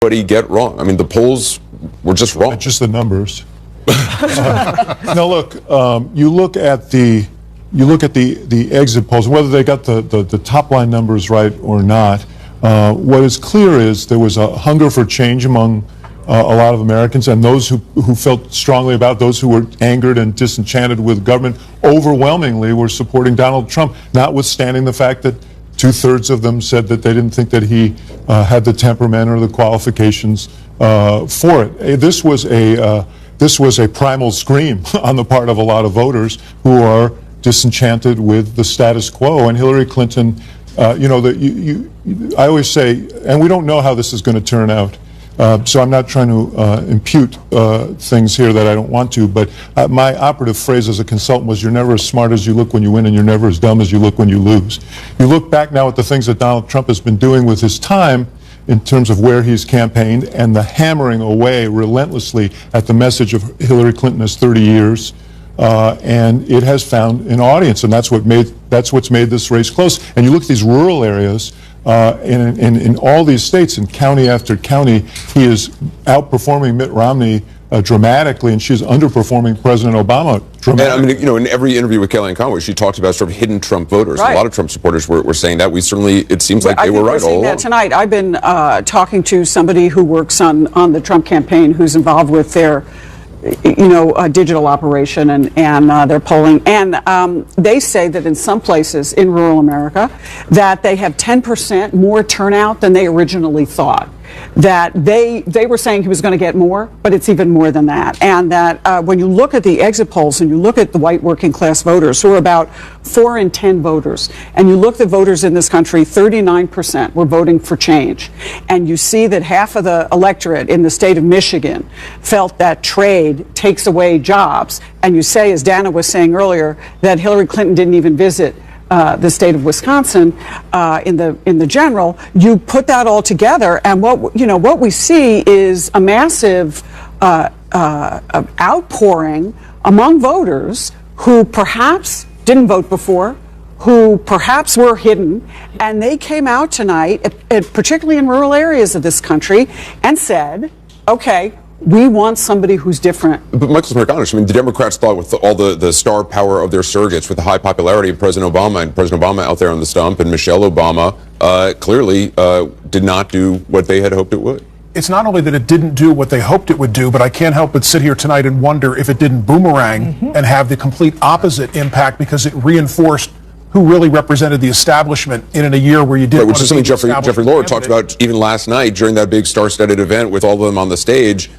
anybody get wrong? I mean, the polls were just wrong. It's just the numbers. No, look. You look at the exit polls, whether they got the top line numbers right or not. What is clear is there was a hunger for change among a lot of Americans, and those who felt strongly about, those who were angered and disenchanted with government, overwhelmingly were supporting Donald Trump, notwithstanding the fact that 2/3 of them said that they didn't think that he had the temperament or the qualifications for it. This was a primal scream on the part of a lot of voters who are disenchanted with the status quo. And Hillary Clinton, I always say, and we don't know how this is going to turn out. So I'm not trying to impute things here that I don't want to, but my operative phrase as a consultant was, you're never as smart as you look when you win, and you're never as dumb as you look when you lose. You look back now at the things that Donald Trump has been doing with his time in terms of where he's campaigned and the hammering away relentlessly at the message of Hillary Clinton as 30 years. And it has found an audience, and that's what's made this race close. And you look at these rural areas, in all these states, in county after county, he is outperforming Mitt Romney dramatically, and she's underperforming President Obama dramatically. And I mean, in every interview with Kellyanne Conway, she talked about sort of hidden Trump voters. Right. A lot of Trump supporters were saying that. It seems like they were right all along. That tonight, I've been talking to somebody who works on the Trump campaign, who's involved with their digital operation and their polling. And they say that in some places in rural America that they have 10% more turnout than they originally thought. That they were saying he was going to get more, but it's even more than that. And that when you look at the exit polls and you look at the white working class voters, who are about 4 in 10 voters, and you look at the voters in this country, 39% were voting for change. And you see that half of the electorate in the state of Michigan felt that trade takes away jobs. And you say, as Dana was saying earlier, that Hillary Clinton didn't even visit the state of Wisconsin in the general. You put that all together, and what we see is a massive outpouring among voters who perhaps didn't vote before, who perhaps were hidden, and they came out tonight, particularly in rural areas of this country, and said, okay, we want somebody who's different. But Michael Smirganish, I mean, the Democrats thought with all the star power of their surrogates, with the high popularity of President Obama, and President Obama out there on the stump, and Michelle Obama clearly did not do what they had hoped it would. It's not only that it didn't do what they hoped it would do, but I can't help but sit here tonight and wonder if it didn't boomerang and have the complete opposite impact, because it reinforced who really represented the establishment in a year where you did. Right, which is something Jeffrey Lord talked about even last night during that big star-studded event with all of them on the stage.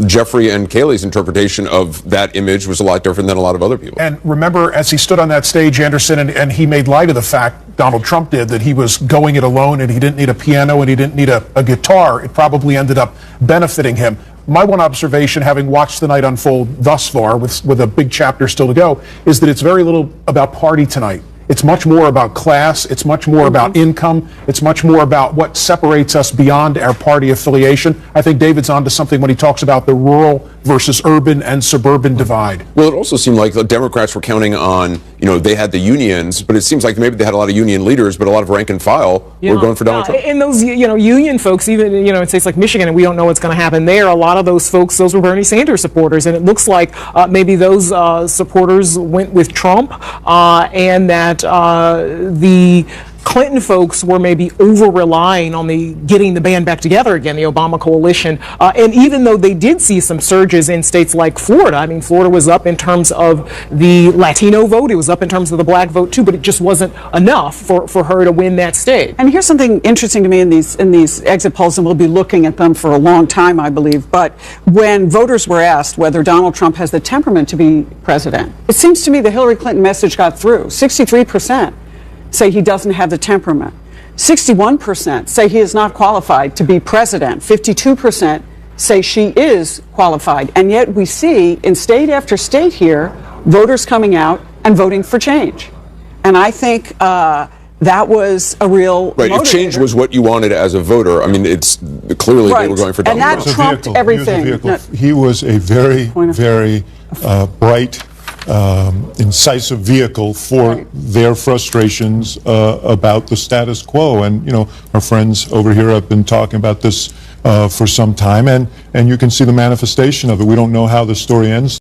Jeffrey and Kayleigh's interpretation of that image was a lot different than a lot of other people. And remember, as he stood on that stage, Anderson, and he made light of the fact, Donald Trump did, that he was going it alone and he didn't need a piano and he didn't need a guitar. It probably ended up benefiting him. My one observation, having watched the night unfold thus far, with a big chapter still to go, is that it's very little about party tonight. It's much more about class. It's much more about income. It's much more about what separates us beyond our party affiliation. I think David's onto something when he talks about the rural versus urban and suburban divide. Well, it also seemed like the Democrats were counting on, they had the unions, but it seems like maybe they had a lot of union leaders, but a lot of rank and file were going for Donald Trump. And those, union folks, even, in states like Michigan, and we don't know what's going to happen there, a lot of those folks, those were Bernie Sanders supporters, and it looks like maybe those supporters went with Trump, and that the Clinton folks were maybe over-relying on getting the band back together again, the Obama coalition. And even though they did see some surges in states like Florida, I mean, Florida was up in terms of the Latino vote, it was up in terms of the black vote too, but it just wasn't enough for her to win that state. And here's something interesting to me in these exit polls, and we'll be looking at them for a long time, I believe, but when voters were asked whether Donald Trump has the temperament to be president, it seems to me the Hillary Clinton message got through. 63% say he doesn't have the temperament. 61% say he is not qualified to be president. 52% say she is qualified. And yet we see in state after state here, voters coming out and voting for change. And I think that was a real Right, motivator. if change was what you wanted as a voter, I mean, it's clearly they were going for Donald Trump. And that trumped everything. He was a very, very bright, incisive vehicle for their frustrations about the status quo. And, our friends over here have been talking about this for some time, and you can see the manifestation of it. We don't know how the story ends.